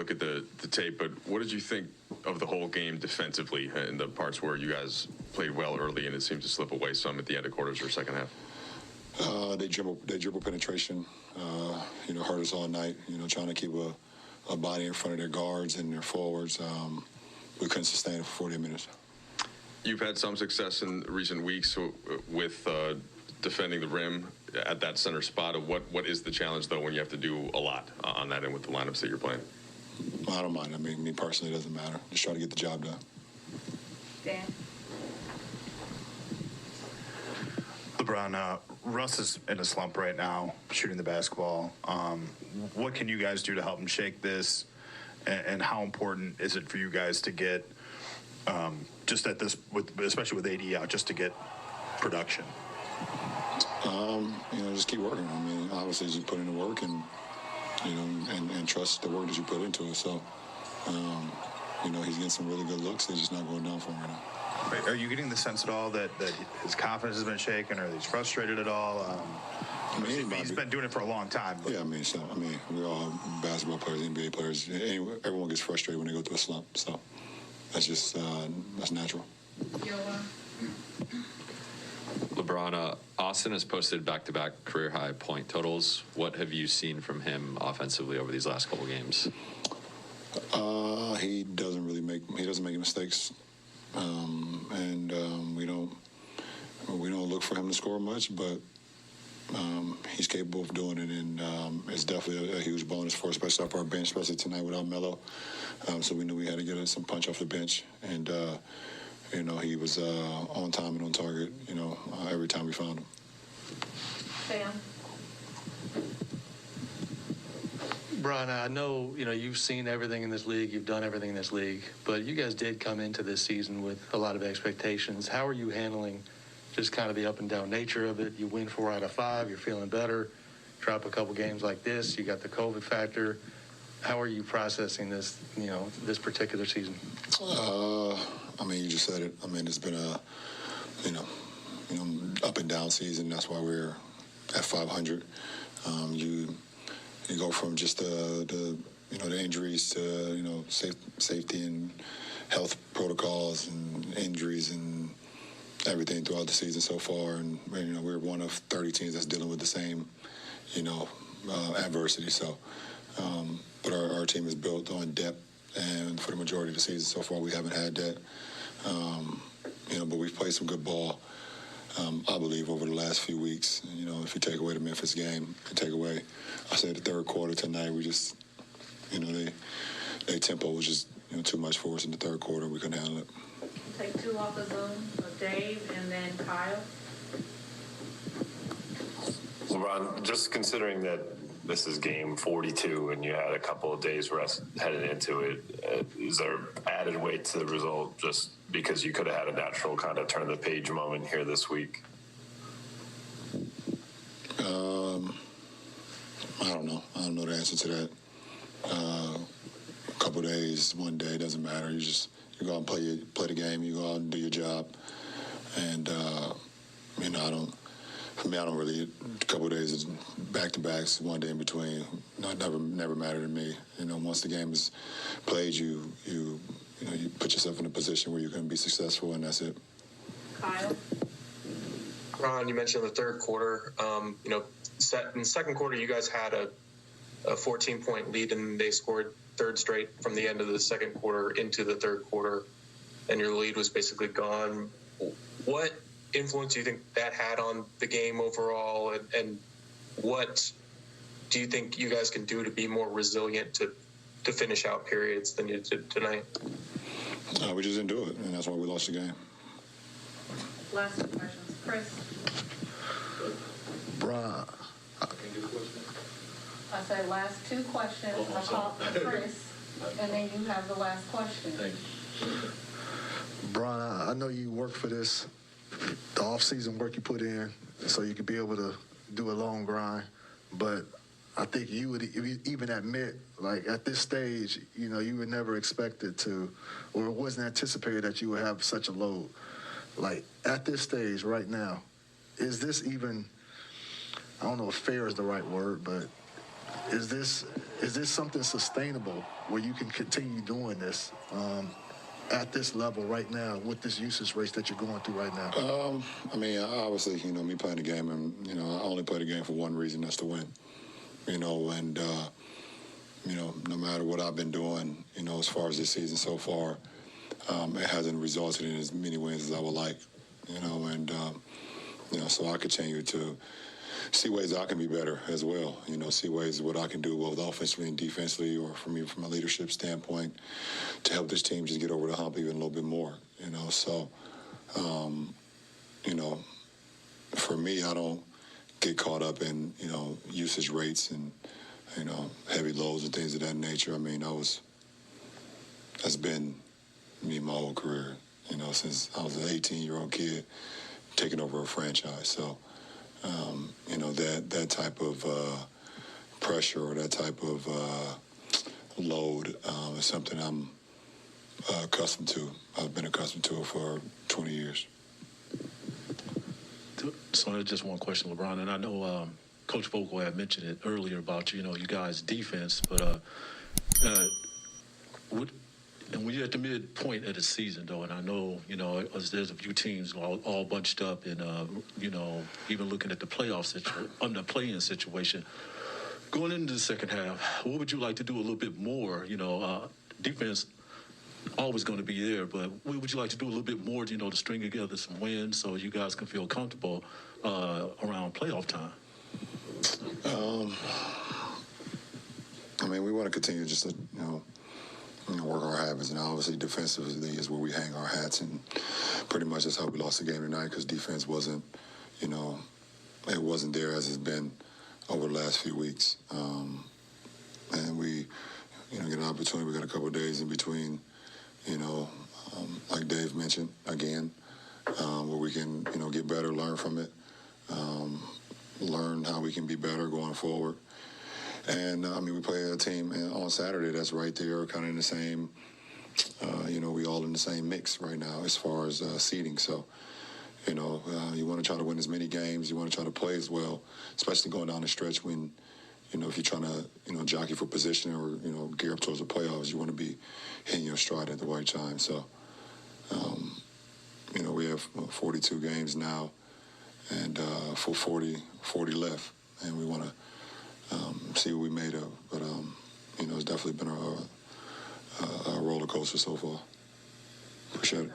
look at the tape, but what did you think of the whole game defensively in the parts where you guys played well early and it seemed to slip away some at the end of quarters or second half? They dribble penetration, hurt us all night, trying to keep a body in front of their guards and their forwards. We couldn't sustain it for 40 minutes. You've had some success in recent weeks with defending the rim at that center spot. What is the challenge, though, when you have to do a lot on that end with the lineups that you're playing? I don't mind. I mean, me personally, it doesn't matter. Just try to get the job done. Dan? LeBron, Russ is in a slump right now, shooting the basketball. What can you guys do to help him shake this? And how important is it for you guys to get, just at this, especially with AD out, just to get production? Just keep working. I mean, obviously, just put in the work and trust the work that you put into it. So, he's getting some really good looks. They're just not going down for him right now. Are you getting the sense at all that his confidence has been shaken, or he's frustrated at all? He's been doing it for a long time. But. Yeah, we're all basketball players, NBA players. Everyone gets frustrated when they go through a slump. So that's just that's natural. LeBron, Austin has posted back-to-back career-high point totals. What have you seen from him offensively over these last couple games? He doesn't make mistakes, we don't look for him to score much, but he's capable of doing it, and it's definitely a huge bonus for us, especially off our bench, especially tonight without Melo. So we knew we had to get some punch off the bench, and he was on time and on target, every time we found him. Sam? Brian, I know, you've seen everything in this league, you've done everything in this league, but you guys did come into this season with a lot of expectations. How are you handling just kind of the up and down nature of it? You win 4 out of 5, you're feeling better, drop a couple games like this, you got the COVID factor. How are you processing this, this particular season? You just said it. It's been a, up and down season. That's why we're at 500. You go from just the injuries to, safety and health protocols and injuries and everything throughout the season so far. And, we're one of 30 teams that's dealing with the same, adversity. So, but our team is built on depth, and for the majority of the season so far, we haven't had that. But we've played some good ball, I believe, over the last few weeks. If you take away the Memphis game, I said the third quarter tonight, we just, their tempo was just too much for us in the third quarter. We couldn't handle it. Take 2 off the Zoom, so Dave and then Kyle. LeBron, just considering that this is game 42 and you had a couple of days rest headed into it, is there added weight to the result just because you could have had a natural kind of turn the page moment here this week? I don't know. I don't know the answer to that. A couple of days, one day, doesn't matter. You go out and play the game. You go out and do your job. And I don't really. A couple of days, back-to-backs, one day in between. Never mattered to me. Once the game is played, you put yourself in a position where you can be successful, and that's it. Kyle? Ron, you mentioned the third quarter. In the second quarter, you guys had a 14-point lead, and they scored third straight from the end of the second quarter into the third quarter, and your lead was basically gone. What influence do you think that had on the game overall, and what do you think you guys can do to be more resilient to finish out periods than you did tonight? We just didn't do it, and that's why we lost the game. Last 2 questions. Chris? Brian. I say last 2 questions. I call for Chris, and then you have the last question. Thank you. Brian, I know you work for this, the off-season work you put in, so you could be able to do a long grind. But I think you would even admit, like, at this stage, you would never expect it to, or it wasn't anticipated that you would have such a load. Like, at this stage right now, is this even, I don't know if fair is the right word, but is this is this something sustainable where you can continue doing this at this level right now with this usage race that you're going through right now? I mean, obviously, me playing the game, and I only play the game for one reason, that's to win. And no matter what I've been doing, as far as this season so far, it hasn't resulted in as many wins as I would like. So I continue to see ways I can be better as well. See ways what I can do both offensively and defensively, or for me from a leadership standpoint, to help this team just get over the hump even a little bit more. So for me, I don't get caught up in usage rates and heavy lows and things of that nature. I mean, that's been me my whole career. Since I was an 18-year-old kid taking over a franchise. So. That type of pressure or that type of load is something I'm accustomed to. I've been accustomed to it for 20 years. So just one question, LeBron, and I know Coach Vogel had mentioned it earlier about you guys' defense, but and when you're at the midpoint of the season, though, and I know, there's a few teams all bunched up and, even looking at the playoff situation, the play-in situation, going into the second half, what would you like to do a little bit more? Defense always going to be there, but what would you like to do a little bit more, to string together some wins so you guys can feel comfortable around playoff time? I mean, we want to continue just to, work our habits, and obviously defensively is where we hang our hats, and pretty much that's how we lost the game tonight, because defense wasn't, it wasn't there as it's been over the last few weeks. And we, get an opportunity. We got a couple of days in between, like Dave mentioned again, where we can, get better, learn from it, learn how we can be better going forward. And, we play a team on Saturday that's right there, kind of in the same, we all in the same mix right now as far as seeding. So, you want to try to win as many games. You want to try to play as well, especially going down the stretch when, if you're trying to, jockey for position or, gear up towards the playoffs, you want to be hitting your stride at the right time. So, we have 42 games now and for 40 left, and we want to see what we made of. But, it's definitely been a roller coaster so far. Appreciate it.